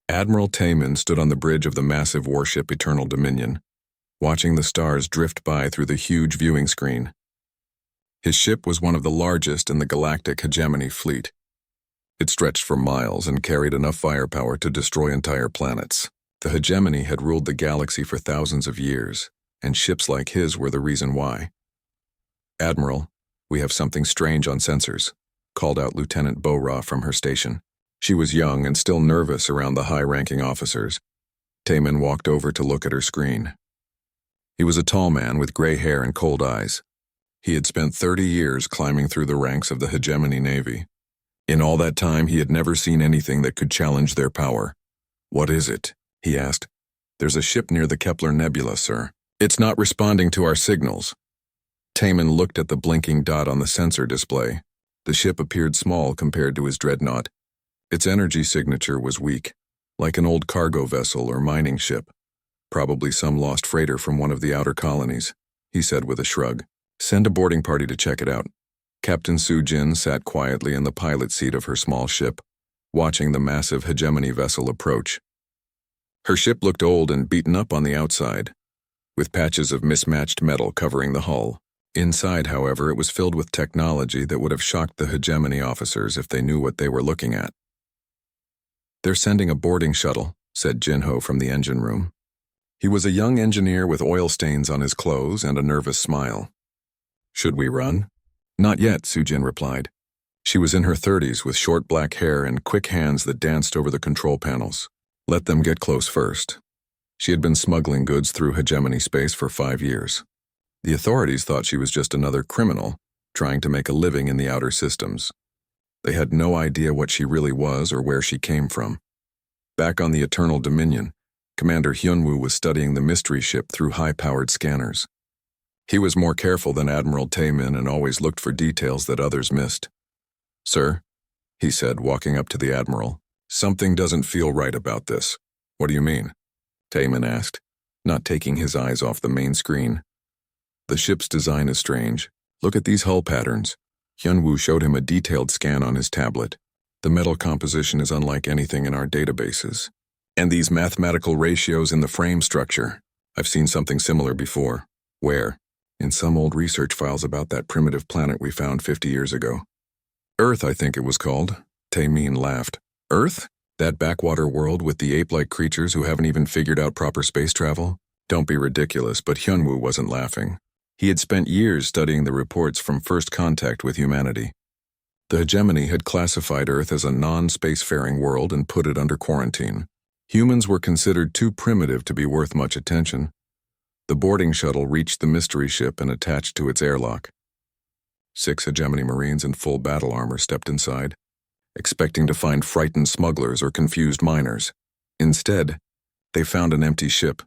Admiral Taman stood on the bridge of the massive warship Eternal Dominion, watching the stars drift by through the huge viewing screen. His ship was one of the largest in the Galactic HFY fleet. It stretched for miles and carried enough firepower to destroy entire planets. The hegemony had ruled the galaxy for thousands of years, and ships like his were the reason why. "Admiral, we have something strange on sensors," called out Lieutenant Bora from her station. She was young and still nervous around the high-ranking officers. Taman walked over to look at her screen. He was a tall man with gray hair and cold eyes. He had spent 30 years climbing through the ranks of the hegemony navy. In all that time, he had never seen anything that could challenge their power. "What is it?" he asked. "There's a ship near the Kepler Nebula, sir. It's not responding to our signals." Taman looked at the blinking dot on the sensor display. The ship appeared small compared to his dreadnought. Its energy signature was weak, like an old cargo vessel or mining ship. "Probably some lost freighter from one of the outer colonies," he said with a shrug. "Send a boarding party to check it out." Captain Su-jin sat quietly in the pilot seat of her small ship, watching the massive hegemony vessel approach. Her ship looked old and beaten up on the outside, with patches of mismatched metal covering the hull. Inside, however, it was filled with technology that would have shocked the hegemony officers if they knew what they were looking at. "They're sending a boarding shuttle," said Jinho from the engine room. He was a young engineer with oil stains on his clothes and a nervous smile. "Should we run?" "Not yet," Su-jin replied. She was in her 30s with short black hair and quick hands that danced over the control panels. "Let them get close first." She had been smuggling goods through hegemony space for 5 years. The authorities thought she was just another criminal, trying to make a living in the outer systems. They had no idea what she really was or where she came from. Back on the Eternal Dominion, Commander Hyunwoo was studying the mystery ship through high-powered scanners. He was more careful than Admiral Taman and always looked for details that others missed. "Sir," he said, walking up to the Admiral, "something doesn't feel right about this." "What do you mean?" Taman asked, not taking his eyes off the main screen. "The ship's design is strange. Look at these hull patterns." Hyunwoo showed him a detailed scan on his tablet. "The metal composition is unlike anything in our databases. And these mathematical ratios in the frame structure. I've seen something similar before." "Where?" "In some old research files about that primitive planet we found 50 years ago. Earth, I think it was called." Tamin laughed. "Earth? That backwater world with the ape-like creatures who haven't even figured out proper space travel?" "Don't be ridiculous," but Hyunwoo wasn't laughing. He had spent years studying the reports from first contact with humanity. The hegemony had classified Earth as a non-spacefaring world and put it under quarantine. Humans were considered too primitive to be worth much attention. The boarding shuttle reached the mystery ship and attached to its airlock. 6 hegemony Marines in full battle armor stepped inside, expecting to find frightened smugglers or confused miners. Instead, they found an empty ship.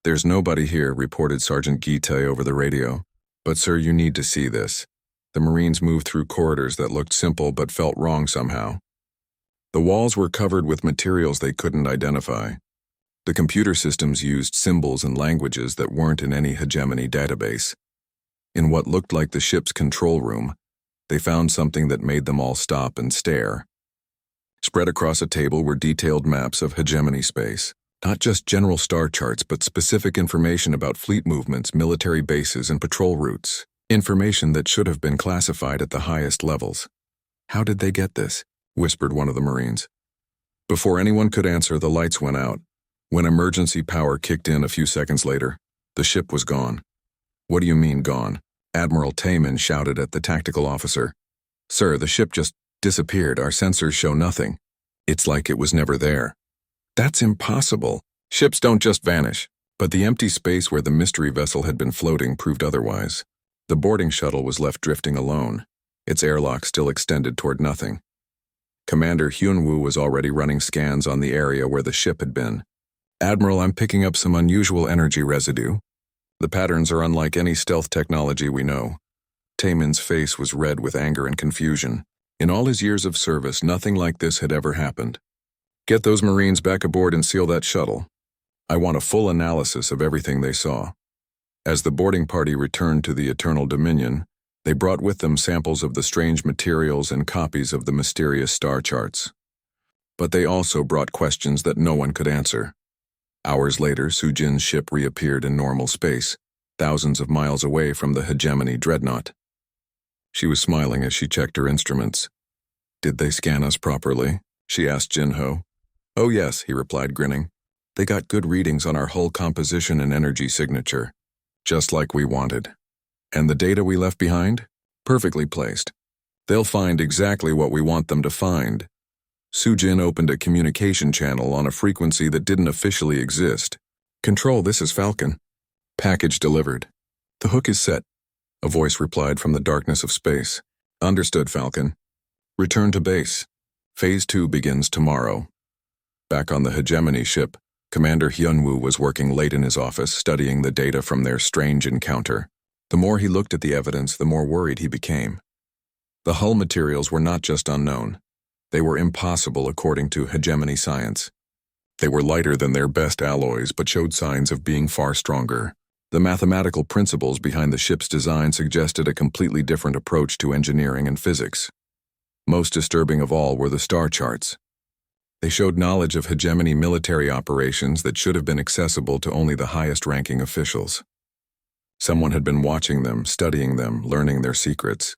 "There's nobody here," reported Sergeant Gitei over the radio. "But sir, you need to see this." The Marines moved through corridors that looked simple but felt wrong somehow. The walls were covered with materials they couldn't identify. The computer systems used symbols and languages that weren't in any hegemony database. In what looked like the ship's control room, they found something that made them all stop and stare. Spread across a table were detailed maps of hegemony space. Not just general star charts, but specific information about fleet movements, military bases, and patrol routes. Information that should have been classified at the highest levels. "How did they get this?" whispered one of the Marines. Before anyone could answer, the lights went out. When emergency power kicked in a few seconds later, the ship was gone. "What do you mean, gone?" Admiral Taman shouted at the tactical officer. "Sir, the ship just disappeared. Our sensors show nothing. It's like it was never there." "That's impossible. Ships don't just vanish." But the empty space where the mystery vessel had been floating proved otherwise. The boarding shuttle was left drifting alone, its airlock still extended toward nothing. Commander Hyunwoo was already running scans on the area where the ship had been. "Admiral, I'm picking up some unusual energy residue. The patterns are unlike any stealth technology we know." Taman's face was red with anger and confusion. In all his years of service, nothing like this had ever happened. "Get those Marines back aboard and seal that shuttle. I want a full analysis of everything they saw." As the boarding party returned to the Eternal Dominion, they brought with them samples of the strange materials and copies of the mysterious star charts. but they also brought questions that no one could answer. Hours later, Sujin's ship reappeared in normal space, thousands of miles away from the hegemony dreadnought. She was smiling as she checked her instruments. "Did they scan us properly?" she asked Jinho. "Oh yes," he replied, grinning. "They got good readings on our hull composition and energy signature, just like we wanted. And the data we left behind? Perfectly placed. They'll find exactly what we want them to find." Sujin opened a communication channel on a frequency that didn't officially exist. "Control, this is Falcon." "Package delivered." "The hook is set," a voice replied from the darkness of space. "Understood, Falcon. Return to base. Phase 2 begins tomorrow." Back on the hegemony ship, Commander Hyunwoo was working late in his office, studying the data from their strange encounter. The more he looked at the evidence, the more worried he became. The hull materials were not just unknown. They were impossible according to hegemony science. They were lighter than their best alloys, but showed signs of being far stronger. The mathematical principles behind the ship's design suggested a completely different approach to engineering and physics. Most disturbing of all were the star charts. They showed knowledge of hegemony military operations that should have been accessible to only the highest-ranking officials. Someone had been watching them, studying them, learning their secrets.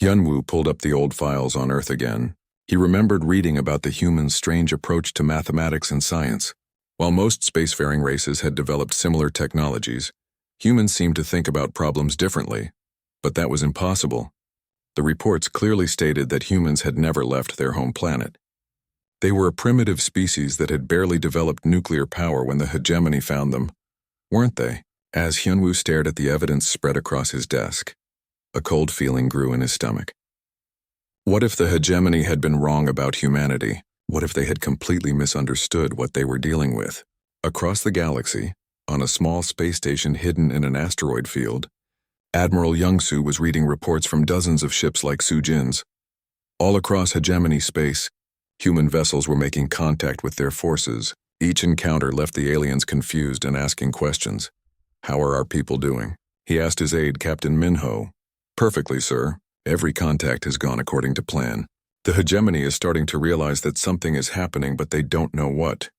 Hyunwoo pulled up the old files on Earth again. He remembered reading about the humans' strange approach to mathematics and science. While most spacefaring races had developed similar technologies, humans seemed to think about problems differently, but that was impossible. The reports clearly stated that humans had never left their home planet. They were a primitive species that had barely developed nuclear power when the hegemony found them, weren't they? As Hyunwoo stared at the evidence spread across his desk, a cold feeling grew in his stomach. What if the hegemony had been wrong about humanity? What if they had completely misunderstood what they were dealing with? Across the galaxy, on a small space station hidden in an asteroid field, Admiral Youngsu was reading reports from dozens of ships like Sujin's. All across hegemony space, human vessels were making contact with their forces. Each encounter left the aliens confused and asking questions. "How are our people doing?" he asked his aide, Captain Minho. "Perfectly, sir. Every contact has gone according to plan. The hegemony is starting to realize that something is happening, but they don't know what."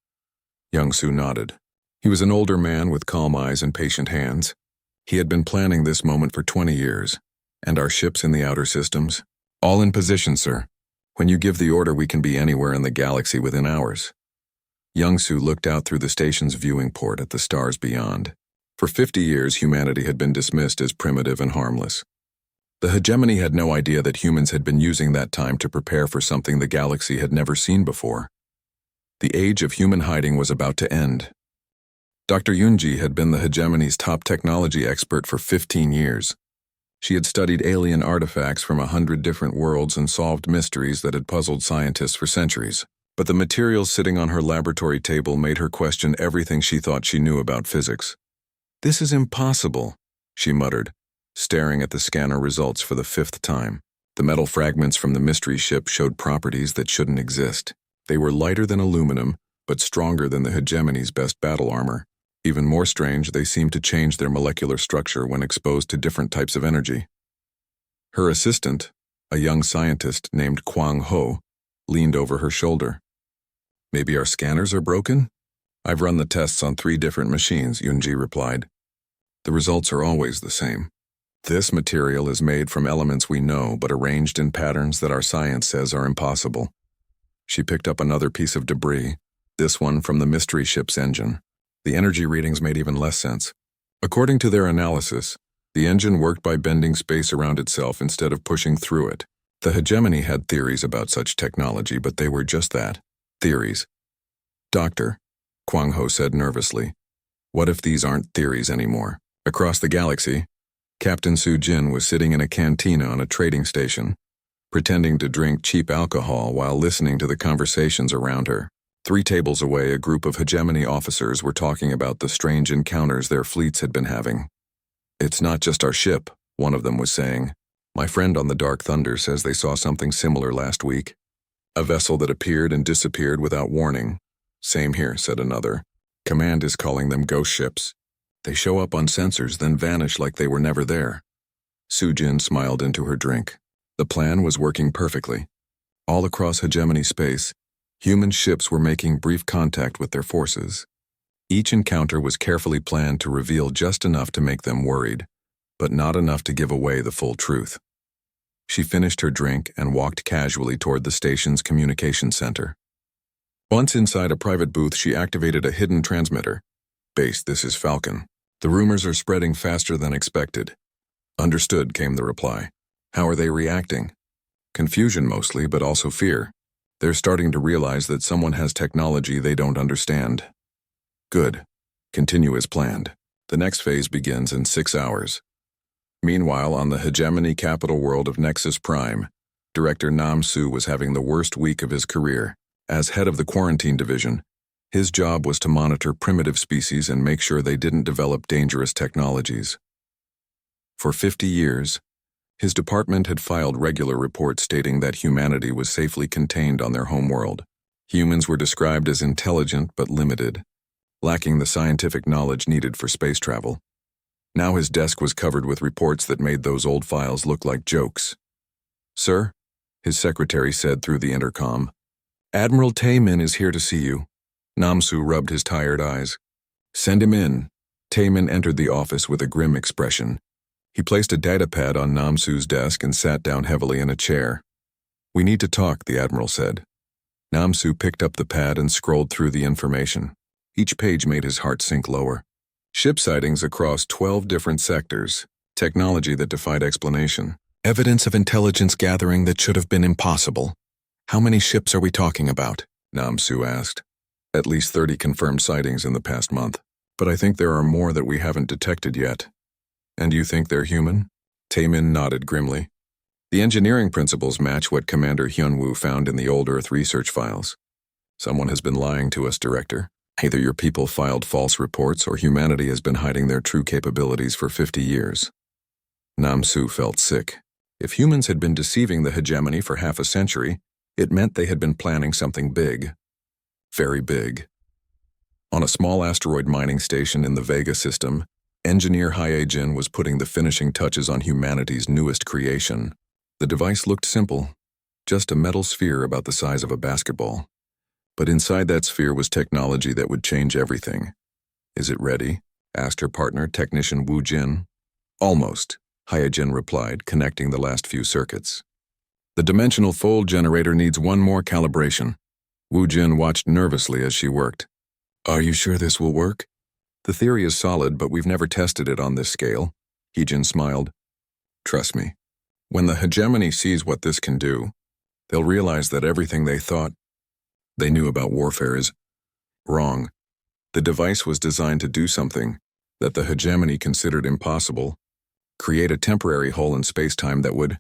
Youngsu nodded. He was an older man with calm eyes and patient hands. He had been planning this moment for 20 years. "And our ships in the outer systems?" "All in position, sir. When you give the order, we can be anywhere in the galaxy within hours." Youngsu looked out through the station's viewing port at the stars beyond. For 50 years, humanity had been dismissed as primitive and harmless. The hegemony had no idea that humans had been using that time to prepare for something the galaxy had never seen before. The age of human hiding was about to end. Dr. Yunji had been the hegemony's top technology expert for 15 years. She had studied alien artifacts from 100 different worlds and solved mysteries that had puzzled scientists for centuries. But the materials sitting on her laboratory table made her question everything she thought she knew about physics. "This is impossible," she muttered, staring at the scanner results for the 5th time. The metal fragments from the mystery ship showed properties that shouldn't exist. They were lighter than aluminum, but stronger than the hegemony's best battle armor. Even more strange, they seemed to change their molecular structure when exposed to different types of energy. Her assistant, a young scientist named Kwang Ho, leaned over her shoulder. "Maybe our scanners are broken?" "I've run the tests on 3 different machines," Yunji replied. "The results are always the same. This material is made from elements we know, but arranged in patterns that our science says are impossible." She picked up another piece of debris, this one from the mystery ship's engine. The energy readings made even less sense. According to their analysis, the engine worked by bending space around itself instead of pushing through it. The hegemony had theories about such technology, but they were just that, theories. "Doctor," Kwang Ho said nervously, "what if these aren't theories anymore?" Across the galaxy, Captain Sujin was sitting in a cantina on a trading station, pretending to drink cheap alcohol while listening to the conversations around her. 3 tables away, a group of hegemony officers were talking about the strange encounters their fleets had been having. "It's not just our ship," one of them was saying. "My friend on the Dark Thunder says they saw something similar last week. A vessel that appeared and disappeared without warning." "Same here," said another. "Command is calling them ghost ships. They show up on sensors, then vanish like they were never there." Sujin smiled into her drink. The plan was working perfectly. All across hegemony space, Human ships were making brief contact with their forces. Each encounter was carefully planned to reveal just enough to make them worried, but not enough to give away the full truth. She finished her drink and walked casually toward the station's communication center. Once inside a private booth, she activated a hidden transmitter. "Base, this is Falcon. The rumors are spreading faster than expected." "Understood," came the reply. "How are they reacting?" "Confusion mostly, but also fear. They're starting to realize that someone has technology they don't understand." "Good. Continue as planned. The next phase begins in 6 hours." Meanwhile, on the hegemony capital world of Nexus Prime, Director Nam-Su was having the worst week of his career. As head of the quarantine division, his job was to monitor primitive species and make sure they didn't develop dangerous technologies. For 50 years, his department had filed regular reports stating that humanity was safely contained on their homeworld. Humans were described as intelligent but limited, lacking the scientific knowledge needed for space travel. Now his desk was covered with reports that made those old files look like jokes. "Sir," his secretary said through the intercom, "Admiral Taemin is here to see you." Nam-Su rubbed his tired eyes. "Send him in." Taemin entered the office with a grim expression. He placed a datapad on Nam-Su's desk and sat down heavily in a chair. "We need to talk," the Admiral said. Nam-Su picked up the pad and scrolled through the information. Each page made his heart sink lower. Ship sightings across 12 different sectors, technology that defied explanation, evidence of intelligence gathering that should have been impossible. "How many ships are we talking about?" Nam-Su asked. "At least 30 confirmed sightings in the past month, but I think there are more that we haven't detected yet." "And you think they're human?" Taemin nodded grimly. "The engineering principles match what Commander Hyunwoo found in the old Earth research files. Someone has been lying to us, Director. Either your people filed false reports or humanity has been hiding their true capabilities for 50 years. Nam-Su felt sick. If humans had been deceiving the hegemony for half a century, it meant they had been planning something big. Very big. On a small asteroid mining station in the Vega system, engineer Hyejin was putting the finishing touches on humanity's newest creation. The device looked simple, just a metal sphere about the size of a basketball. But inside that sphere was technology that would change everything. "Is it ready?" asked her partner, technician Woo Jin. "Almost," Hyejin replied, connecting the last few circuits. "The dimensional fold generator needs one more calibration." Woo Jin watched nervously as she worked. "Are you sure this will work?" "The theory is solid, but we've never tested it on this scale." Hyejin smiled. "Trust me. When the hegemony sees what this can do, they'll realize that everything they thought they knew about warfare is wrong. The device was designed to do something that the hegemony considered impossible, create a temporary hole in space-time that would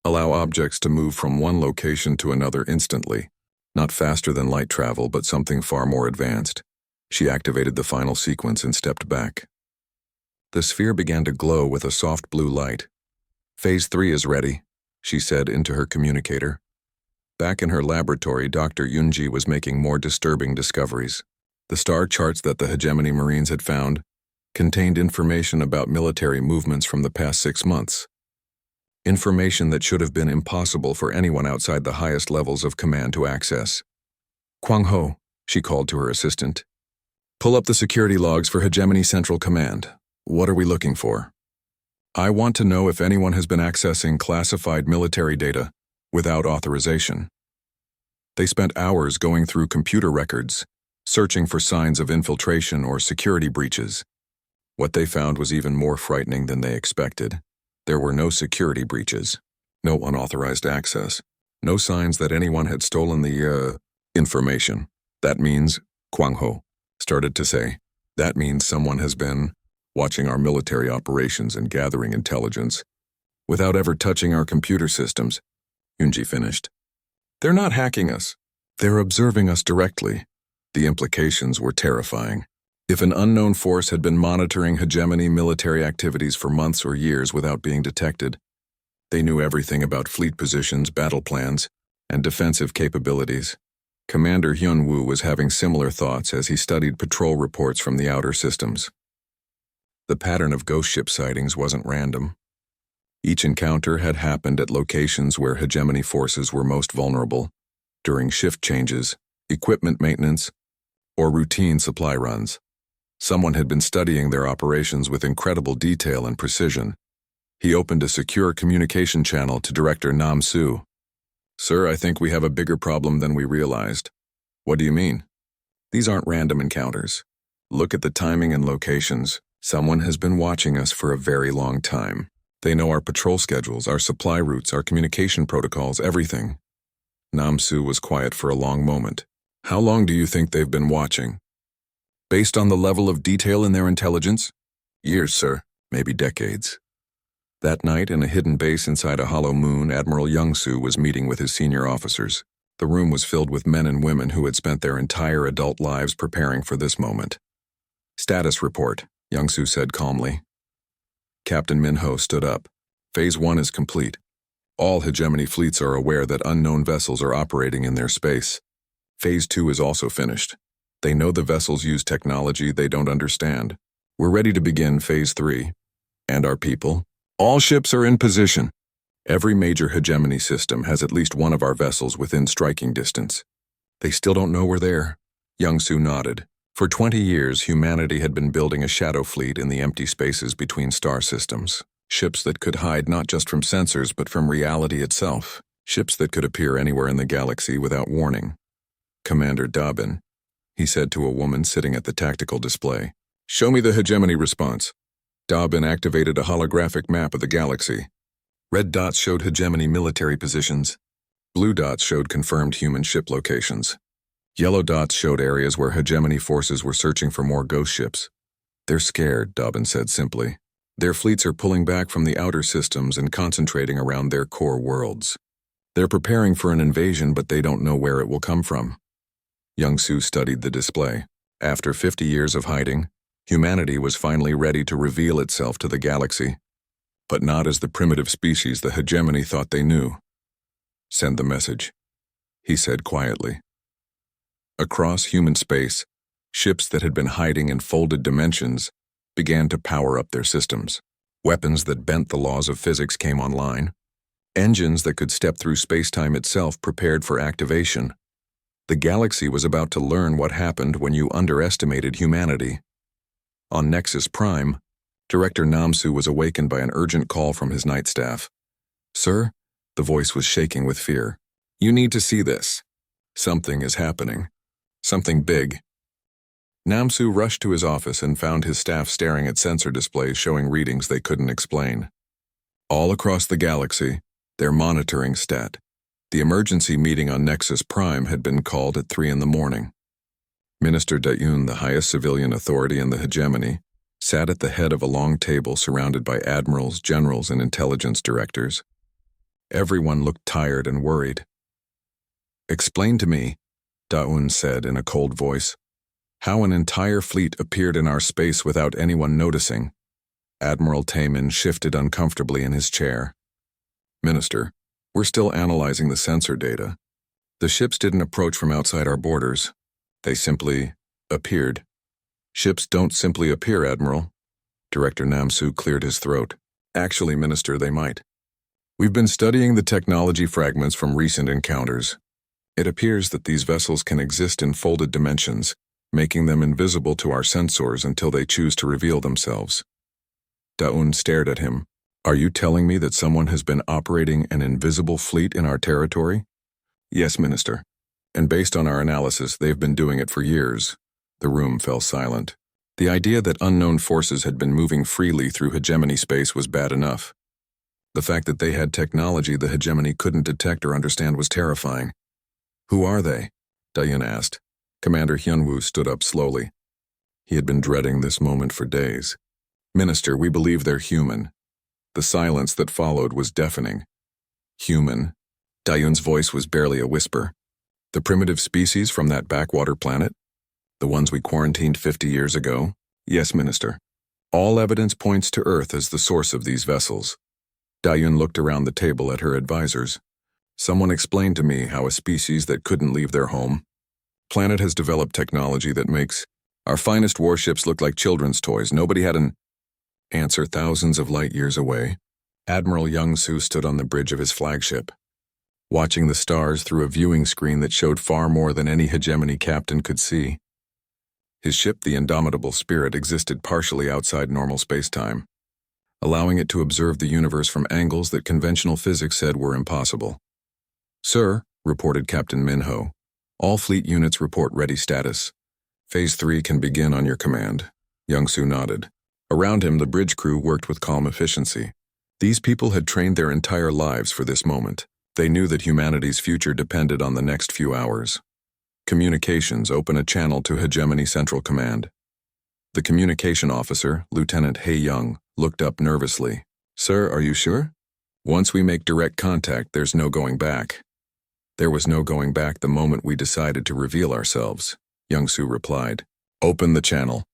allow objects to move from one location to another instantly, not faster than light travel, but something far more advanced." She activated the final sequence and stepped back. The sphere began to glow with a soft blue light. "Phase 3 is ready," she said into her communicator. Back in her laboratory, Dr. Yunji was making more disturbing discoveries. The star charts that the hegemony Marines had found contained information about military movements from the past 6 months. Information that should have been impossible for anyone outside the highest levels of command to access. "Kwang Ho," she called to her assistant. "Pull up the security logs for Hegemony Central Command. What are we looking for?" "I want to know if anyone has been accessing classified military data without authorization." They spent hours going through computer records, searching for signs of infiltration or security breaches. What they found was even more frightening than they expected. There were no security breaches, no unauthorized access, no signs that anyone had stolen the information. "That means," Kwang Ho started to say, "that means someone has been watching our military operations and gathering intelligence without ever touching our computer systems," Yunji finished. "They're not hacking us. They're observing us directly." The implications were terrifying. If an unknown force had been monitoring hegemony military activities for months or years without being detected, they knew everything about fleet positions, battle plans, and defensive capabilities. Commander Hyunwoo was having similar thoughts as he studied patrol reports from the outer systems. The pattern of ghost ship sightings wasn't random. Each encounter had happened at locations where hegemony forces were most vulnerable, during shift changes, equipment maintenance, or routine supply runs. Someone had been studying their operations with incredible detail and precision. He opened a secure communication channel to Director Nam Su. "Sir, I think we have a bigger problem than we realized." "What do you mean?" "These aren't random encounters. Look at the timing and locations. Someone has been watching us for a very long time. They know our patrol schedules, our supply routes, our communication protocols, everything." Nam Su was quiet for a long moment. "How long do you think they've been watching?" "Based on the level of detail in their intelligence?" "Years, sir. Maybe decades." That night, in a hidden base inside a hollow moon, Admiral Young-Soo was meeting with his senior officers. The room was filled with men and women who had spent their entire adult lives preparing for this moment. "Status report," Young-Soo said calmly. Captain Minho stood up. "Phase 1 is complete. All hegemony fleets are aware that unknown vessels are operating in their space. Phase 2 is also finished. They know the vessels use technology they don't understand. We're ready to begin Phase 3. And our people? All ships are in position. Every major hegemony system has at least one of our vessels within striking distance. They still don't know we're there." Young-Soo nodded. For 20 years, humanity had been building a shadow fleet in the empty spaces between star systems. Ships that could hide not just from sensors but from reality itself. Ships that could appear anywhere in the galaxy without warning. "Commander Dobbin," he said to a woman sitting at the tactical display. "Show me the hegemony response." Dobbin activated a holographic map of the galaxy. Red dots showed hegemony military positions. Blue dots showed confirmed human ship locations. Yellow dots showed areas where hegemony forces were searching for more ghost ships. "They're scared," Dobbin said simply. "Their fleets are pulling back from the outer systems and concentrating around their core worlds. They're preparing for an invasion, but they don't know where it will come from." Young-Soo studied the display. After 50 years of hiding, humanity was finally ready to reveal itself to the galaxy. But not as the primitive species the hegemony thought they knew. "Send the message," he said quietly. Across human space, ships that had been hiding in folded dimensions began to power up their systems. Weapons that bent the laws of physics came online. Engines that could step through space-time itself prepared for activation. The galaxy was about to learn what happened when you underestimated humanity. On Nexus Prime, Director Nam-Su was awakened by an urgent call from his night staff. "Sir?" The voice was shaking with fear. "You need to see this. Something is happening. Something big." Nam-Su rushed to his office and found his staff staring at sensor displays showing readings they couldn't explain. All across the galaxy, they're monitoring stat. The emergency meeting on Nexus Prime had been called at 3 in the morning. Minister Dayun, the highest civilian authority in the hegemony, sat at the head of a long table surrounded by admirals, generals, and intelligence directors. Everyone looked tired and worried. "Explain to me," Dayun said in a cold voice, "how an entire fleet appeared in our space without anyone noticing." Admiral Taemin shifted uncomfortably in his chair. "Minister, we're still analyzing the sensor data. The ships didn't approach from outside our borders. They simply appeared." "Ships don't simply appear, Admiral." Director Nam-Su cleared his throat. "Actually, Minister, they might. We've been studying the technology fragments from recent encounters. It appears that these vessels can exist in folded dimensions, making them invisible to our sensors until they choose to reveal themselves." Dayun stared at him. "Are you telling me that someone has been operating an invisible fleet in our territory?" "Yes, Minister. And based on our analysis, they've been doing it for years." The room fell silent. The idea that unknown forces had been moving freely through hegemony space was bad enough. The fact that they had technology the hegemony couldn't detect or understand was terrifying. "Who are they?" Dayun asked. Commander Hyunwoo stood up slowly. He had been dreading this moment for days. "Minister, we believe they're human." The silence that followed was deafening. "Human?" Dayun's voice was barely a whisper. "The primitive species from that backwater planet? The ones we quarantined 50 years ago?" "Yes, Minister. All evidence points to Earth as the source of these vessels." Dayun looked around the table at her advisors. "Someone explained to me how a species that couldn't leave their home. Planet has developed technology that makes our finest warships look like children's toys. Nobody had an answer thousands of light years away. Admiral Young-Soo stood on the bridge of his flagship. watching the stars through a viewing screen that showed far more than any hegemony captain could see. His ship, the Indomitable Spirit, existed partially outside normal space-time, allowing it to observe the universe from angles that conventional physics said were impossible. "Sir," reported Captain Minho, "all fleet units report ready status. Phase 3 can begin on your command." Young-Soo nodded. Around him, the bridge crew worked with calm efficiency. These people had trained their entire lives for this moment. They knew that humanity's future depended on the next few hours. Communications, open a channel to Hegemony Central Command. The communication officer, Lieutenant Hae Young, looked up nervously. "Sir, are you sure? Once we make direct contact, there's no going back." "There was no going back the moment we decided to reveal ourselves," Young-Soo replied. "Open the channel."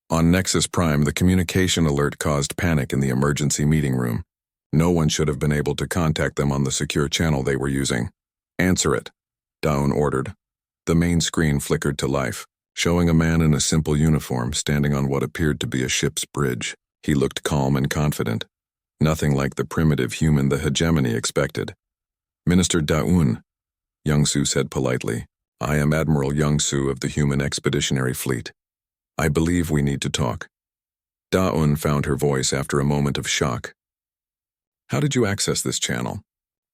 On Nexus Prime, the communication alert caused panic in the emergency meeting room. No one should have been able to contact them on the secure channel they were using. "Answer it," Daun ordered. The main screen flickered to life, showing a man in a simple uniform standing on what appeared to be a ship's bridge. He looked calm and confident, nothing like the primitive human the hegemony expected. "Minister Daun," Young-Soo said politely. "I am Admiral Young-Soo of the Human Expeditionary Fleet. I believe we need to talk." Daun found her voice after a moment of shock. "How did you access this channel?"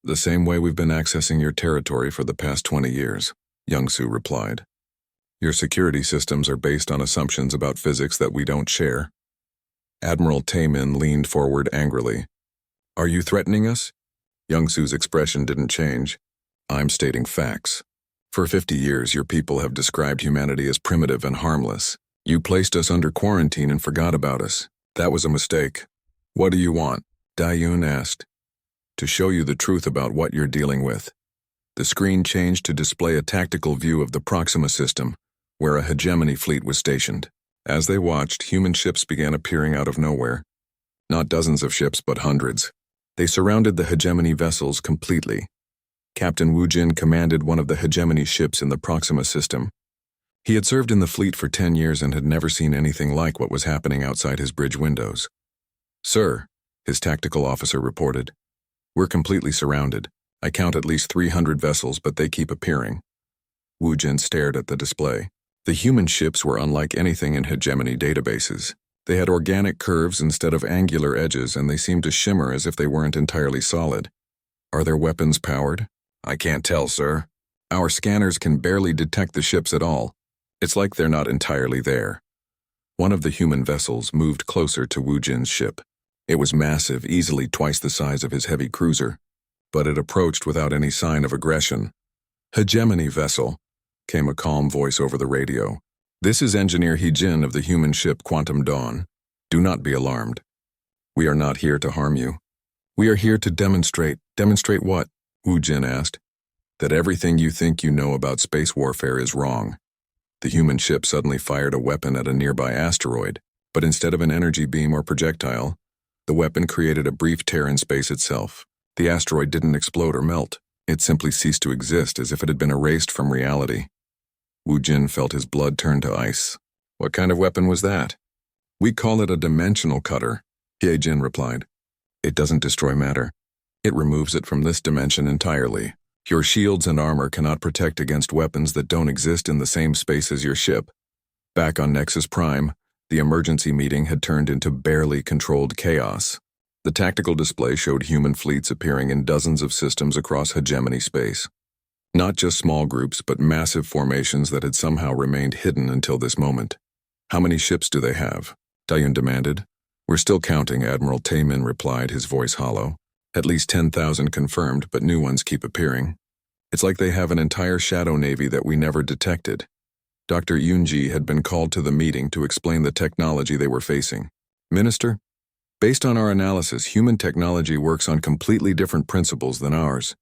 "The same way we've been accessing your territory for the past 20 years, Young-Soo replied. "Your security systems are based on assumptions about physics that we don't share." Admiral Taemin leaned forward angrily. "Are you threatening us?" Young-Soo's expression didn't change. "I'm stating facts. For 50 years, your people have described humanity as primitive and harmless. You placed us under quarantine and forgot about us. That was a mistake." "What do you want?" Daun asked. "To show you the truth about what you're dealing with." The screen changed to display a tactical view of the Proxima system, where a hegemony fleet was stationed. As they watched, human ships began appearing out of nowhere. Not dozens of ships, but hundreds. They surrounded the hegemony vessels completely. Captain Wu Jin commanded one of the hegemony ships in the Proxima system. He had served in the fleet for 10 years and had never seen anything like what was happening outside his bridge windows. "Sir," his tactical officer reported, "we're completely surrounded. I count at least 300 vessels, but they keep appearing." Wu Jin stared at the display. The human ships were unlike anything in hegemony databases. They had organic curves instead of angular edges, and they seemed to shimmer as if they weren't entirely solid. "Are their weapons powered?" "I can't tell, sir. Our scanners can barely detect the ships at all. It's like they're not entirely there." One of the human vessels moved closer to Wu Jin's ship. It was massive, easily twice the size of his heavy cruiser, but it approached without any sign of aggression. "Hegemony vessel," came a calm voice over the radio. "This is Engineer He-Jin of the human ship Quantum Dawn. Do not be alarmed. We are not here to harm you. We are here to demonstrate." "Demonstrate what?" Wu Jin asked. "That everything you think you know about space warfare is wrong." The human ship suddenly fired a weapon at a nearby asteroid, but instead of an energy beam or projectile, the weapon created a brief tear in space itself. The asteroid didn't explode or melt. It simply ceased to exist as if it had been erased from reality. Wu Jin felt his blood turn to ice. "What kind of weapon was that?" "We call it a dimensional cutter," He-Jin replied. "It doesn't destroy matter. It removes it from this dimension entirely. Your shields and armor cannot protect against weapons that don't exist in the same space as your ship." Back on Nexus Prime, the emergency meeting had turned into barely controlled chaos. The tactical display showed human fleets appearing in dozens of systems across hegemony space. Not just small groups, but massive formations that had somehow remained hidden until this moment. "How many ships do they have?" Daun demanded. "We're still counting," Admiral Taemin replied, his voice hollow. "At least 10,000 confirmed, but new ones keep appearing. It's like they have an entire shadow navy that we never detected." Dr. Yoonji had been called to the meeting to explain the technology they were facing. "Minister, based on our analysis, human technology works on completely different principles than ours.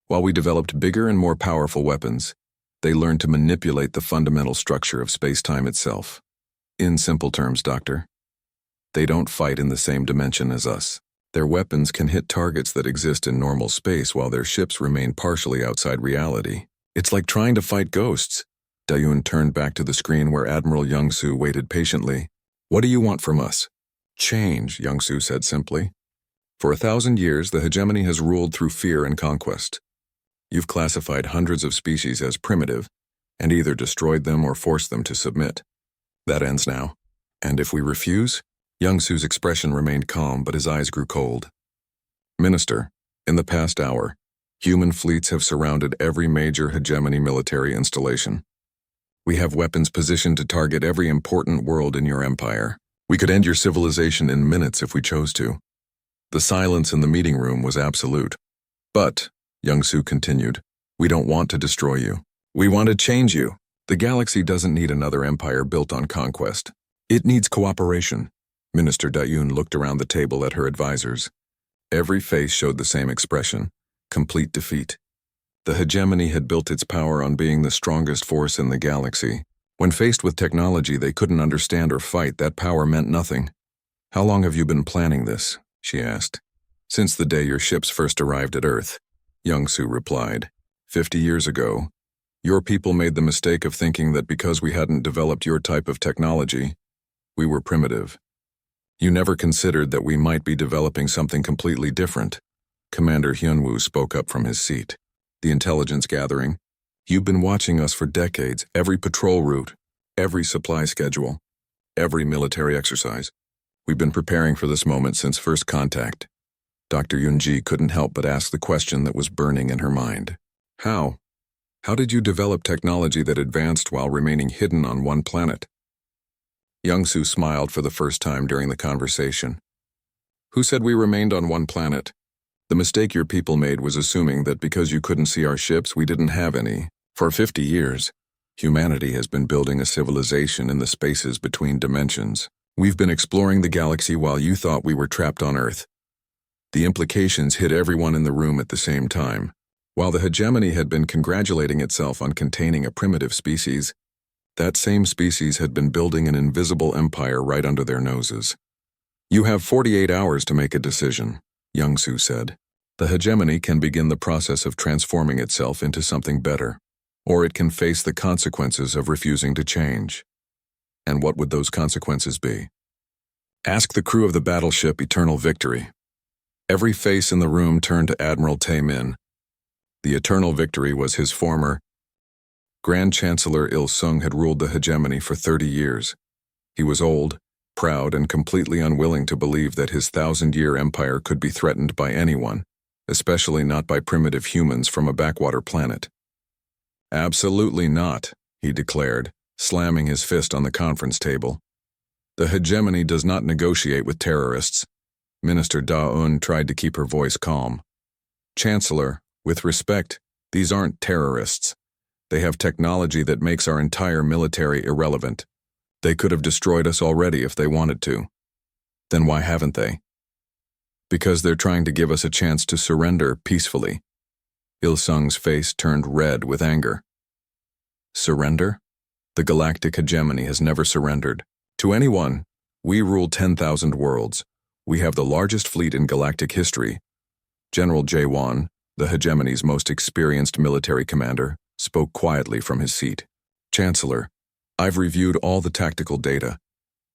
While we developed bigger and more powerful weapons, they learned to manipulate the fundamental structure of space-time itself. In simple terms, Doctor, they don't fight in the same dimension as us. Their weapons can hit targets that exist in normal space while their ships remain partially outside reality. It's like trying to fight ghosts." Daun turned back to the screen where Admiral Young-Soo waited patiently. "What do you want from us?" "Change," Young-Soo said simply. "For 1,000 years, the hegemony has ruled through fear and conquest. You've classified hundreds of species as primitive, and either destroyed them or forced them to submit. That ends now. And if we refuse? Young-Su's expression remained calm, but his eyes grew cold. Minister, in the past hour, human fleets have surrounded every major hegemony military installation. We have weapons positioned to target every important world in your empire. We could end your civilization in minutes if we chose to. The silence in the meeting room was absolute. But, Young-Su continued, we don't want to destroy you. We want to change you. The galaxy doesn't need another empire built on conquest. It needs cooperation. Minister Dayun looked around the table at her advisors. Every face showed the same expression, complete defeat. The hegemony had built its power on being the strongest force in the galaxy. When faced with technology they couldn't understand or fight, that power meant nothing. How long have you been planning this? She asked. Since the day your ships first arrived at Earth, Young-Su replied. 50 years ago, your people made the mistake of thinking that because we hadn't developed your type of technology, we were primitive. You never considered that we might be developing something completely different. Commander Hyunwoo spoke up from his seat. The intelligence gathering. You've been watching us for decades, every patrol route, every supply schedule, every military exercise. We've been preparing for this moment since first contact. Dr. Yunji couldn't help but ask the question that was burning in her mind. How? How did you develop technology that advanced while remaining hidden on one planet? Young-Su smiled for the first time during the conversation. Who said we remained on one planet? The mistake your people made was assuming that because you couldn't see our ships, we didn't have any. For 50 years, humanity has been building a civilization in the spaces between dimensions. We've been exploring the galaxy while you thought we were trapped on Earth. The implications hit everyone in the room at the same time. While the hegemony had been congratulating itself on containing a primitive species, that same species had been building an invisible empire right under their noses. You have 48 hours to make a decision, Young-Su said. The hegemony can begin the process of transforming itself into something better, or it can face the consequences of refusing to change. And what would those consequences be? Ask the crew of the battleship Eternal Victory. Every face in the room turned to Admiral Tae-min. The Eternal Victory was his former Grand Chancellor Il-sung had ruled the hegemony for 30 years. He was old, proud, and completely unwilling to believe that his 1,000-year empire could be threatened by anyone, especially not by primitive humans from a backwater planet. Absolutely not, he declared, slamming his fist on the conference table. The hegemony does not negotiate with terrorists. Minister Da-un tried to keep her voice calm. Chancellor, with respect, these aren't terrorists. They have technology that makes our entire military irrelevant. They could have destroyed us already if they wanted to. Then why haven't they? Because they're trying to give us a chance to surrender peacefully. Il-sung's face turned red with anger. Surrender? The galactic hegemony has never surrendered. To anyone, we rule 10,000 worlds. We have the largest fleet in galactic history. General Jae-won, the hegemony's most experienced military commander, spoke quietly from his seat. Chancellor, I've reviewed all the tactical data.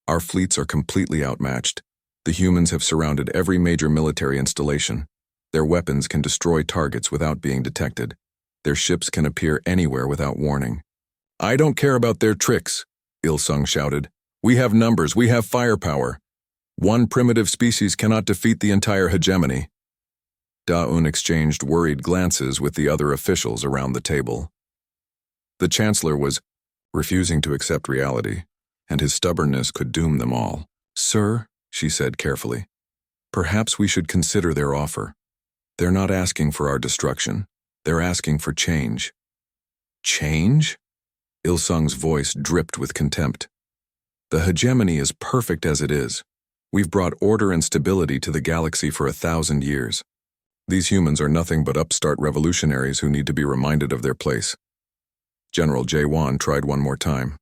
Our fleets are completely outmatched. The humans have surrounded every major military installation. Their weapons can destroy targets without being detected. Their ships can appear anywhere without warning. I don't care about their tricks, Il-sung shouted. We have numbers, we have firepower. One primitive species cannot defeat the entire hegemony. Da-un exchanged worried glances with the other officials around the table. The Chancellor was refusing to accept reality, and his stubbornness could doom them all. Sir, she said carefully, perhaps we should consider their offer. They're not asking for our destruction. They're asking for change. Change? Il-sung's voice dripped with contempt. The hegemony is perfect as it is. We've brought order and stability to the galaxy for 1,000 years. These humans are nothing but upstart revolutionaries who need to be reminded of their place. General Jae-won tried one more time.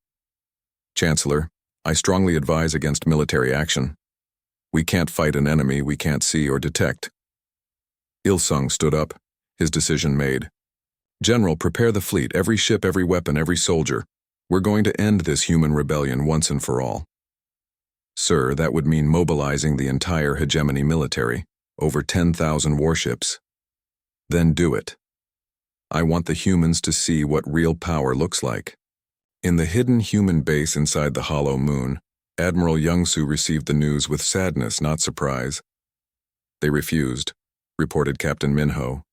Chancellor, I strongly advise against military action. We can't fight an enemy we can't see or detect. Il-sung stood up, his decision made. General, prepare the fleet, every ship, every weapon, every soldier. We're going to end this human rebellion once and for all. Sir, that would mean mobilizing the entire hegemony military, over 10,000 warships. Then do it. I want the humans to see what real power looks like." In the hidden human base inside the hollow moon, Admiral Youngsu received the news with sadness, not surprise. "They refused," reported Captain Minho.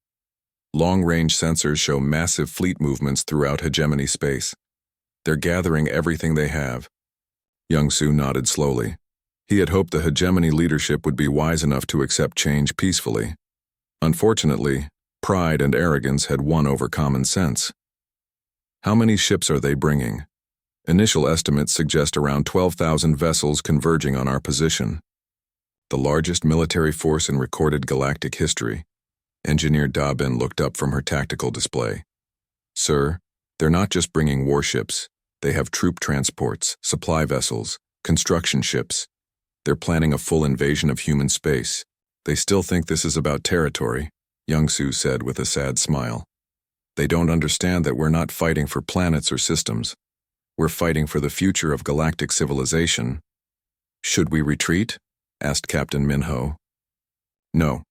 "Long-range sensors show massive fleet movements throughout hegemony space. They're gathering everything they have." Youngsu nodded slowly. He had hoped the hegemony leadership would be wise enough to accept change peacefully. Unfortunately, pride and arrogance had won over common sense. "How many ships are they bringing?" "Initial estimates suggest around 12,000 vessels converging on our position. The largest military force in recorded galactic history." Engineer Dobbin looked up from her tactical display. "Sir, they're not just bringing warships. They have troop transports, supply vessels, construction ships. They're planning a full invasion of human space. They still think this is about territory," Youngsu said with a sad smile. "They don't understand that we're not fighting for planets or systems. We're fighting for the future of galactic civilization." "Should we retreat?" asked Captain Minho. "No.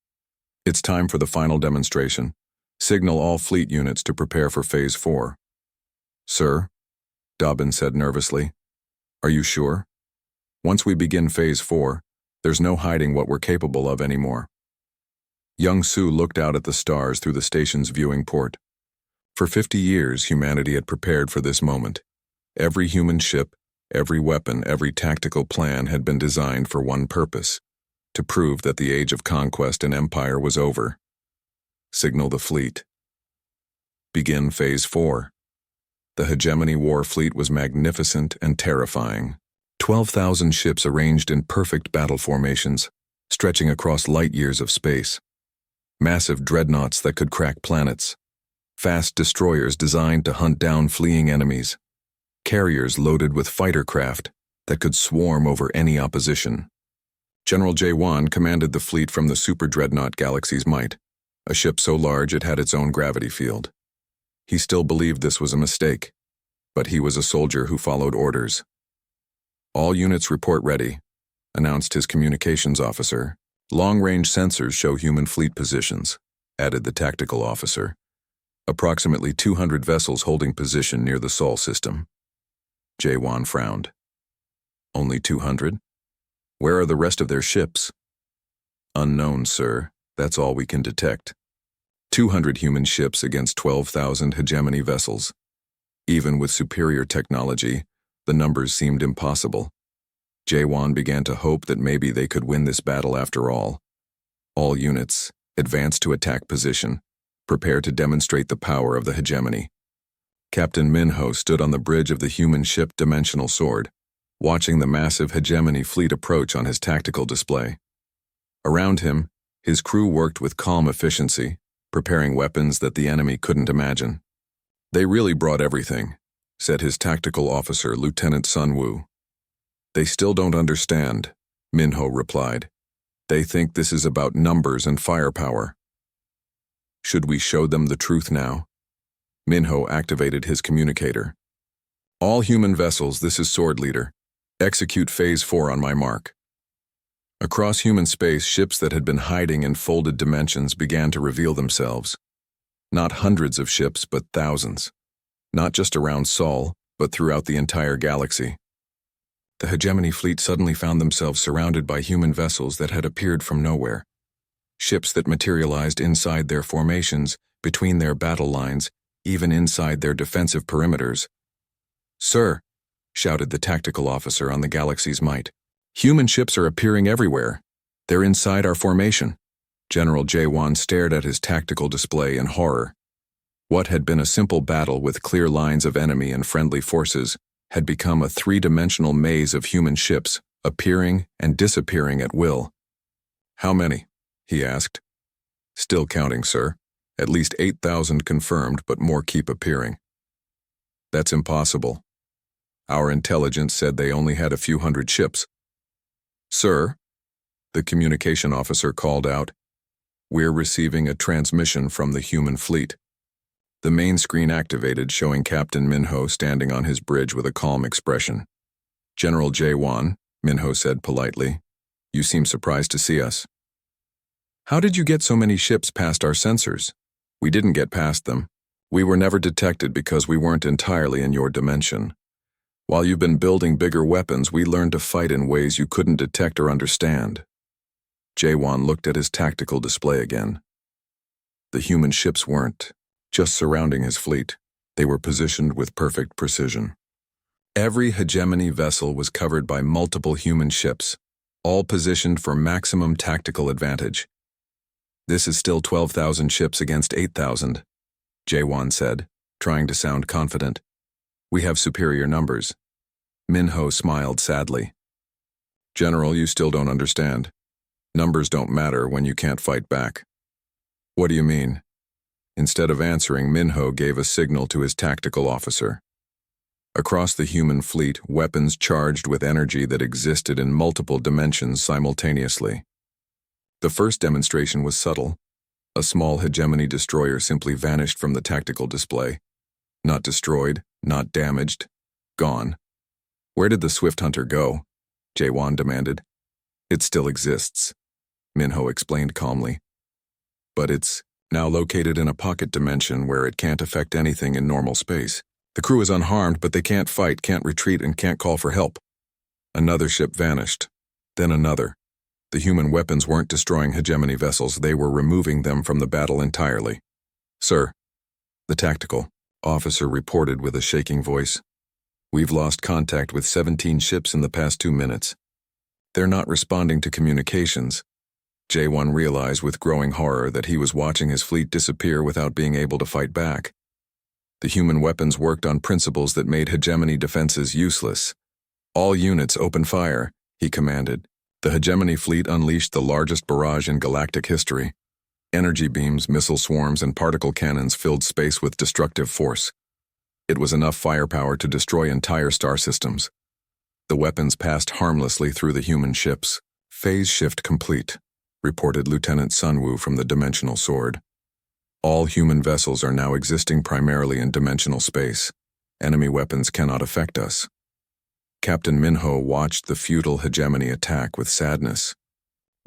It's time for the final demonstration. Signal all fleet units to prepare for Phase 4. "Sir," Dobbin said nervously, "are you sure? Once we begin Phase 4, there's no hiding what we're capable of anymore." Young-Soo looked out at the stars through the station's viewing port. For 50 years, humanity had prepared for this moment. Every human ship, every weapon, every tactical plan had been designed for one purpose: to prove that the age of conquest and empire was over. Signal the fleet. Begin Phase 4. The Hegemony War fleet was magnificent and terrifying. 12,000 ships arranged in perfect battle formations, stretching across light years of space. Massive dreadnoughts that could crack planets. Fast destroyers designed to hunt down fleeing enemies. Carriers loaded with fighter craft that could swarm over any opposition. General Jae-won commanded the fleet from the super dreadnought Galaxy's Might, a ship so large it had its own gravity field. He still believed this was a mistake, but he was a soldier who followed orders. "All units report ready," announced his communications officer. "Long-range sensors show human fleet positions," added the tactical officer. "Approximately 200 vessels holding position near the Sol system." Jae-won frowned. "Only 200? Where are the rest of their ships?" "Unknown, sir. That's all we can detect. 200 human ships against 12,000 hegemony vessels. Even with superior technology, the numbers seemed impossible." Jae-won began to hope that maybe they could win this battle after all. "All units, advance to attack position. Prepare to demonstrate the power of the hegemony." Captain Minho stood on the bridge of the human ship Dimensional Sword, watching the massive hegemony fleet approach on his tactical display. Around him, his crew worked with calm efficiency, preparing weapons that the enemy couldn't imagine. "They really brought everything," said his tactical officer, Lieutenant Sun Woo. "They still don't understand," Minho replied. "They think this is about numbers and firepower." "Should we show them the truth now?" Minho activated his communicator. "All human vessels, this is Sword Leader. Execute Phase 4 on my mark." Across human space, ships that had been hiding in folded dimensions began to reveal themselves. Not hundreds of ships, but thousands. Not just around Sol, but throughout the entire galaxy. The hegemony fleet suddenly found themselves surrounded by human vessels that had appeared from nowhere. Ships that materialized inside their formations, between their battle lines, even inside their defensive perimeters. "Sir," shouted the tactical officer on the Galaxy's Might, "human ships are appearing everywhere. They're inside our formation." General Jae-won stared at his tactical display in horror. What had been a simple battle with clear lines of enemy and friendly forces had become a three-dimensional maze of human ships, appearing and disappearing at will. "How many?" he asked. "Still counting, sir. At least 8,000 confirmed, but more keep appearing." "That's impossible. Our intelligence said they only had a few hundred ships." "Sir," the communication officer called out, "we're receiving a transmission from the human fleet." The main screen activated, showing Captain Minho standing on his bridge with a calm expression. "General Jae-won," Minho said politely, "you seem surprised to see us." "How did you get so many ships past our sensors?" "We didn't get past them. We were never detected because we weren't entirely in your dimension. While you've been building bigger weapons, we learned to fight in ways you couldn't detect or understand. Jaewon looked at his tactical display again. The human ships weren't just surrounding his fleet. They were positioned with perfect precision. Every hegemony vessel was covered by multiple human ships, all positioned for maximum tactical advantage. This is still 12,000 ships against 8,000, Jaewon said, trying to sound confident. We have superior numbers. Minho smiled sadly. General, you still don't understand. Numbers don't matter when you can't fight back. What do you mean? Instead of answering, Minho gave a signal to his tactical officer. Across the human fleet, weapons charged with energy that existed in multiple dimensions simultaneously. The first demonstration was subtle. A small hegemony destroyer simply vanished from the tactical display. Not destroyed, not damaged, gone. Where did the Swift Hunter go? Jaewon demanded. It still exists, Minho explained calmly. But it's now located in a pocket dimension where it can't affect anything in normal space. The crew is unharmed, but they can't fight, can't retreat, and can't call for help. Another ship vanished. Then another. The human weapons weren't destroying hegemony vessels, they were removing them from the battle entirely. Sir, the tactical officer reported with a shaking voice. We've lost contact with 17 ships in the past 2 minutes. They're not responding to communications. Jaewon realized with growing horror that he was watching his fleet disappear without being able to fight back. The human weapons worked on principles that made hegemony defenses useless. All units open fire, he commanded. The hegemony fleet unleashed the largest barrage in galactic history. Energy beams, missile swarms, and particle cannons filled space with destructive force. It was enough firepower to destroy entire star systems. The weapons passed harmlessly through the human ships. Phase shift complete, reported Lieutenant Sunwoo from the Dimensional Sword. All human vessels are now existing primarily in dimensional space. Enemy weapons cannot affect us. Captain Minho watched the futile hegemony attack with sadness.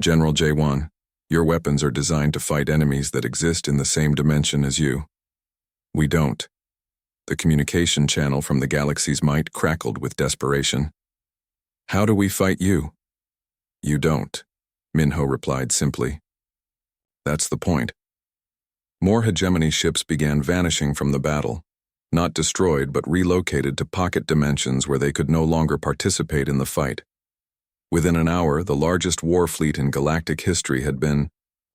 General Jaewon, your weapons are designed to fight enemies that exist in the same dimension as you. We don't. The communication channel from the galaxy's might crackled with desperation. How do we fight you? You don't, Minho replied simply. That's the point. More hegemony ships began vanishing from the battle, not destroyed but relocated to pocket dimensions where they could no longer participate in the fight. Within an hour, the largest war fleet in galactic history had been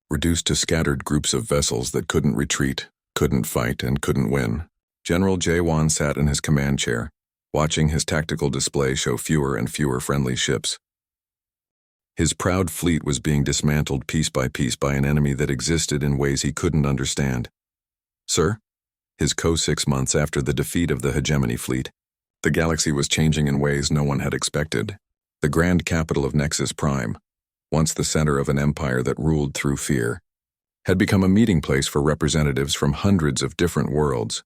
reduced to scattered groups of vessels that couldn't retreat, couldn't fight, and couldn't win. General Jaewon sat in his command chair, watching his tactical display show fewer and fewer friendly ships. His proud fleet was being dismantled piece by an enemy that existed in ways he couldn't understand. Sir? His co 6 months after the defeat of the hegemony fleet, the galaxy was changing in ways no one had expected. The grand capital of Nexus Prime, once the center of an empire that ruled through fear, had become a meeting place for representatives from hundreds of different worlds.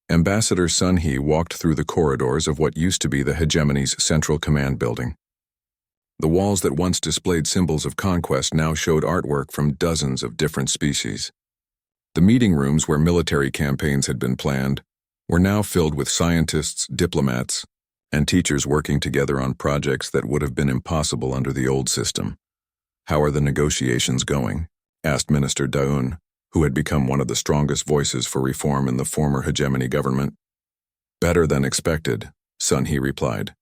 Ambassador Sun Hee walked through the corridors of what used to be the hegemony's central command building. The walls that once displayed symbols of conquest now showed artwork from dozens of different species. The meeting rooms where military campaigns had been planned were now filled with scientists, diplomats, and teachers working together on projects that would have been impossible under the old system. How are the negotiations going? Asked Minister Daun, who had become one of the strongest voices for reform in the former hegemony government. Better than expected, Sun Hee replied.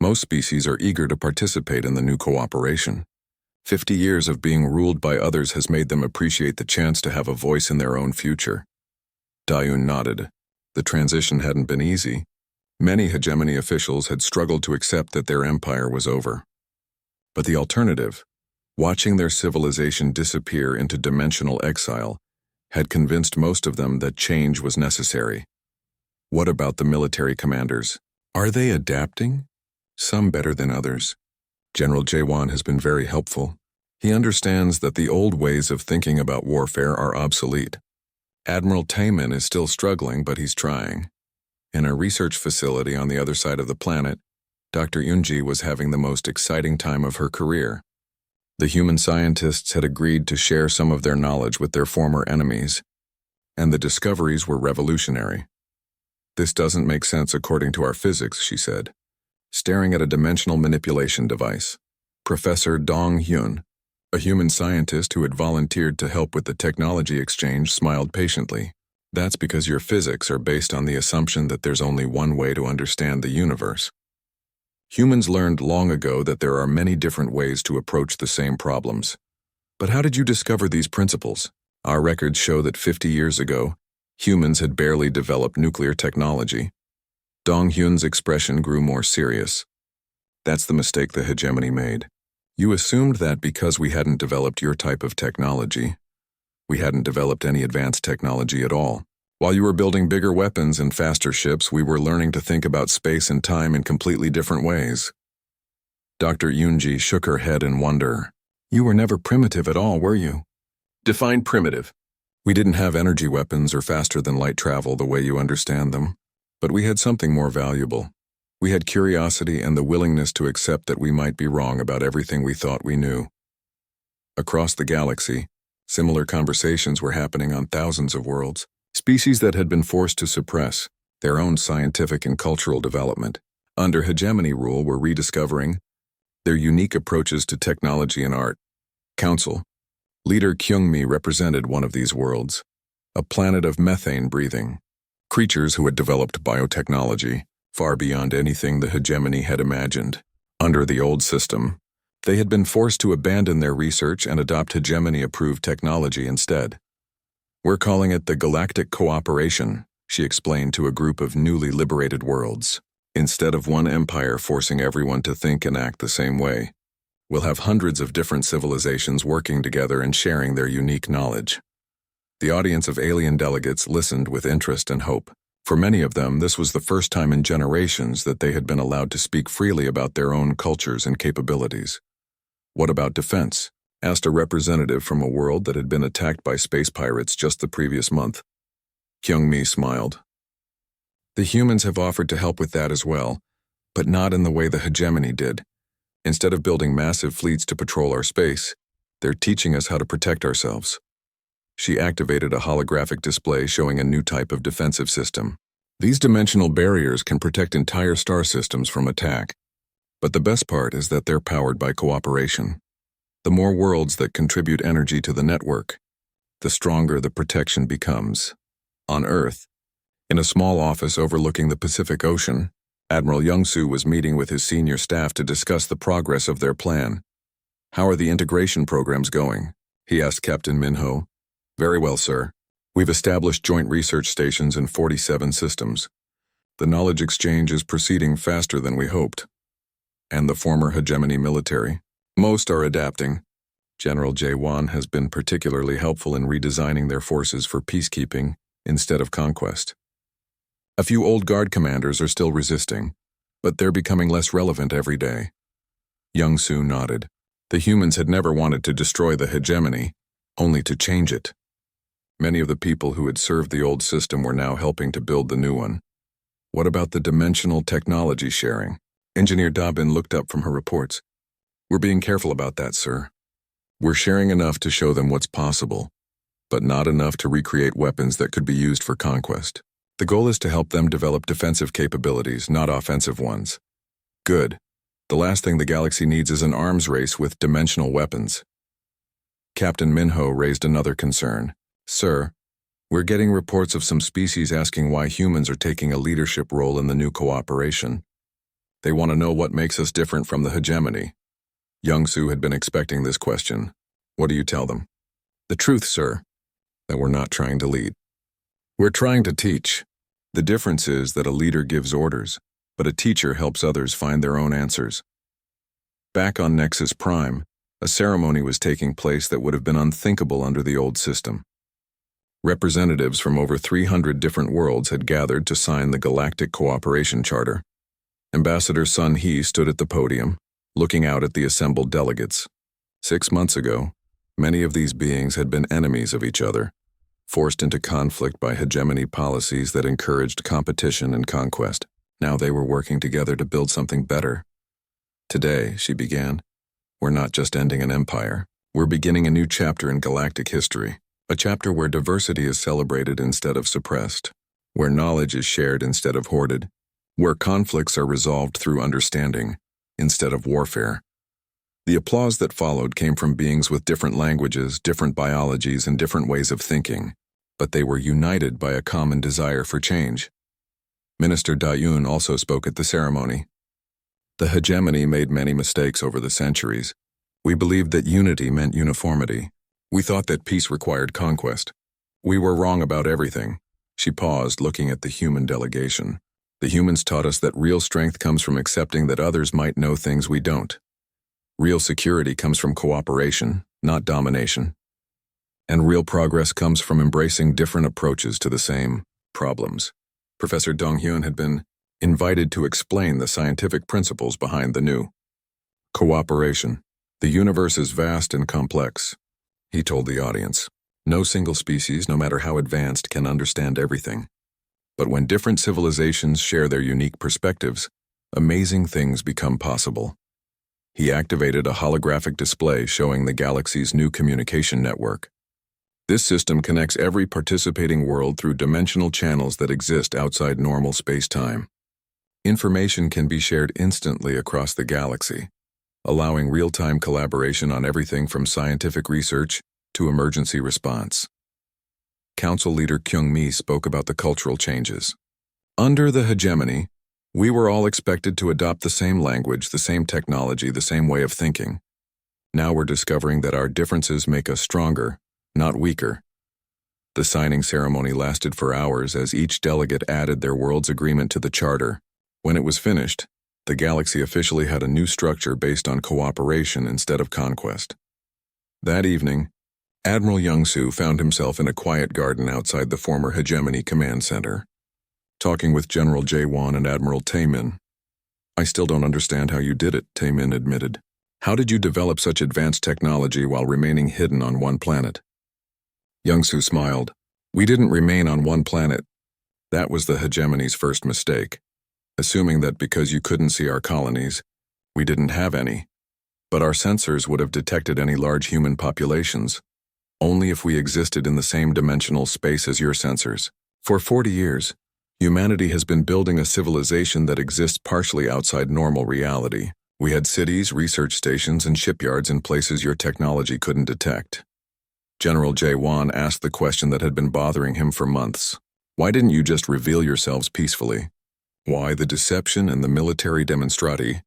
Most species are eager to participate in the new cooperation. 50 years of being ruled by others has made them appreciate the chance to have a voice in their own future. Daun nodded. The transition hadn't been easy. Many hegemony officials had struggled to accept that their empire was over. But the alternative, watching their civilization disappear into dimensional exile, had convinced most of them that change was necessary. What about the military commanders? Are they adapting? Some better than others. General Jaewon has been very helpful. He understands that the old ways of thinking about warfare are obsolete. Admiral Taemin is still struggling, but he's trying. In a research facility on the other side of the planet, Dr. Yoonji was having the most exciting time of her career. The human scientists had agreed to share some of their knowledge with their former enemies. and the discoveries were revolutionary. "This doesn't make sense according to our physics," she said, staring at a dimensional manipulation device. Professor Dong Hyun, a human scientist who had volunteered to help with the technology exchange, smiled patiently. "That's because your physics are based on the assumption that there's only one way to understand the universe. Humans learned long ago that there are many different ways to approach the same problems. But how did you discover these principles? Our records show that 50 years ago, humans had barely developed nuclear technology." Dong Hyun's expression grew more serious. "That's the mistake the hegemony made. You assumed that because we hadn't developed your type of technology, we hadn't developed any advanced technology at all. While you were building bigger weapons and faster ships, we were learning to think about space and time in completely different ways." Dr. Yoonji shook her head in wonder. "You were never primitive at all, were you?" "Define primitive." "We didn't have energy weapons or faster-than-light travel the way you understand them, but we had something more valuable. We had curiosity and the willingness to accept that we might be wrong about everything we thought we knew." Across the galaxy, similar conversations were happening on thousands of worlds. Species that had been forced to suppress their own scientific and cultural development under hegemony rule were rediscovering their unique approaches to technology and art. Council leader Kyungmi represented one of these worlds, a planet of methane-breathing creatures who had developed biotechnology far beyond anything the hegemony had imagined. Under the old system, they had been forced to abandon their research and adopt hegemony-approved technology instead. "We're calling it the Galactic Cooperation," she explained to a group of newly liberated worlds. "Instead of one empire forcing everyone to think and act the same way, we'll have hundreds of different civilizations working together and sharing their unique knowledge." The audience of alien delegates listened with interest and hope. For many of them, this was the first time in generations that they had been allowed to speak freely about their own cultures and capabilities. "What about defense?" asked a representative from a world that had been attacked by space pirates just the previous month. Kyungmi smiled. "The humans have offered to help with that as well, but not in the way the hegemony did. Instead of building massive fleets to patrol our space, they're teaching us how to protect ourselves." She activated a holographic display showing a new type of defensive system. "These dimensional barriers can protect entire star systems from attack. But the best part is that they're powered by cooperation. The more worlds that contribute energy to the network, the stronger the protection becomes." On Earth, in a small office overlooking the Pacific Ocean, Admiral Young-soo was meeting with his senior staff to discuss the progress of their plan. "How are the integration programs going?" he asked Captain Minho. "Very well, sir. We've established joint research stations in 47 systems. The knowledge exchange is proceeding faster than we hoped." "And the former hegemony military?" "Most are adapting. General Jae-won has been particularly helpful in redesigning their forces for peacekeeping instead of conquest. A few old guard commanders are still resisting, but they're becoming less relevant every day." Young-soo nodded. The humans had never wanted to destroy the hegemony, only to change it. Many of the people who had served the old system were now helping to build the new one. "What about the dimensional technology sharing?" Engineer Dobbin looked up from her reports. "We're being careful about that, sir. We're sharing enough to show them what's possible, but not enough to recreate weapons that could be used for conquest. The goal is to help them develop defensive capabilities, not offensive ones." "Good. The last thing the galaxy needs is an arms race with dimensional weapons." Captain Minho raised another concern. "Sir, we're getting reports of some species asking why humans are taking a leadership role in the new cooperation. They want to know what makes us different from the hegemony." Young-soo had been expecting this question. "What do you tell them?" "The truth, sir, that we're not trying to lead. We're trying to teach. The difference is that a leader gives orders, but a teacher helps others find their own answers." Back on Nexus Prime, a ceremony was taking place that would have been unthinkable under the old system. Representatives from over 300 different worlds had gathered to sign the Galactic Cooperation Charter. Ambassador Sun Hee stood at the podium, looking out at the assembled delegates. 6 months ago, many of these beings had been enemies of each other, forced into conflict by hegemony policies that encouraged competition and conquest. Now they were working together to build something better. "Today," she began, "we're not just ending an empire. We're beginning a new chapter in galactic history. A chapter where diversity is celebrated instead of suppressed, where knowledge is shared instead of hoarded, where conflicts are resolved through understanding instead of warfare. The applause that followed came from beings with different languages, different biologies, and different ways of thinking, but they were united by a common desire for change. Minister Dayun also spoke at the ceremony. The hegemony made many mistakes over the centuries. We believed that unity meant uniformity. We thought that peace required conquest. We were wrong about everything. She paused, looking at the human delegation. The humans taught us that real strength comes from accepting that others might know things we don't. Real security comes from cooperation, not domination. And real progress comes from embracing different approaches to the same problems. Professor Donghyun had been invited to explain the scientific principles behind the new cooperation. The universe is vast and complex, he told the audience. No single species, no matter how advanced, can understand everything. But when different civilizations share their unique perspectives, amazing things become possible. He activated a holographic display showing the galaxy's new communication network. This system connects every participating world through dimensional channels that exist outside normal space-time. Information can be shared instantly across the galaxy, allowing real-time collaboration on everything from scientific research to emergency response. Council leader Kyung-mi spoke about the cultural changes. Under the hegemony, we were all expected to adopt the same language, the same technology, the same way of thinking. Now we're discovering that our differences make us stronger, not weaker. The signing ceremony lasted for hours as each delegate added their world's agreement to the charter. When it was finished, the galaxy officially had a new structure based on cooperation instead of conquest. That evening, Admiral Young-soo found himself in a quiet garden outside the former Hegemony Command Center, talking with General Jae-won and Admiral Tae-min. "I still don't understand how you did it," Tae-min admitted. "How did you develop such advanced technology while remaining hidden on one planet?" Young-soo smiled. "We didn't remain on one planet. That was the Hegemony's first mistake, assuming that because you couldn't see our colonies, we didn't have any. But our sensors would have detected any large human populations, only if we existed in the same dimensional space as your sensors. For 40 years, humanity has been building a civilization that exists partially outside normal reality. We had cities, research stations, and shipyards in places your technology couldn't detect." General Jae-won asked the question that had been bothering him for months. "Why didn't you just reveal yourselves peacefully? Why the deception and the military demonstrati?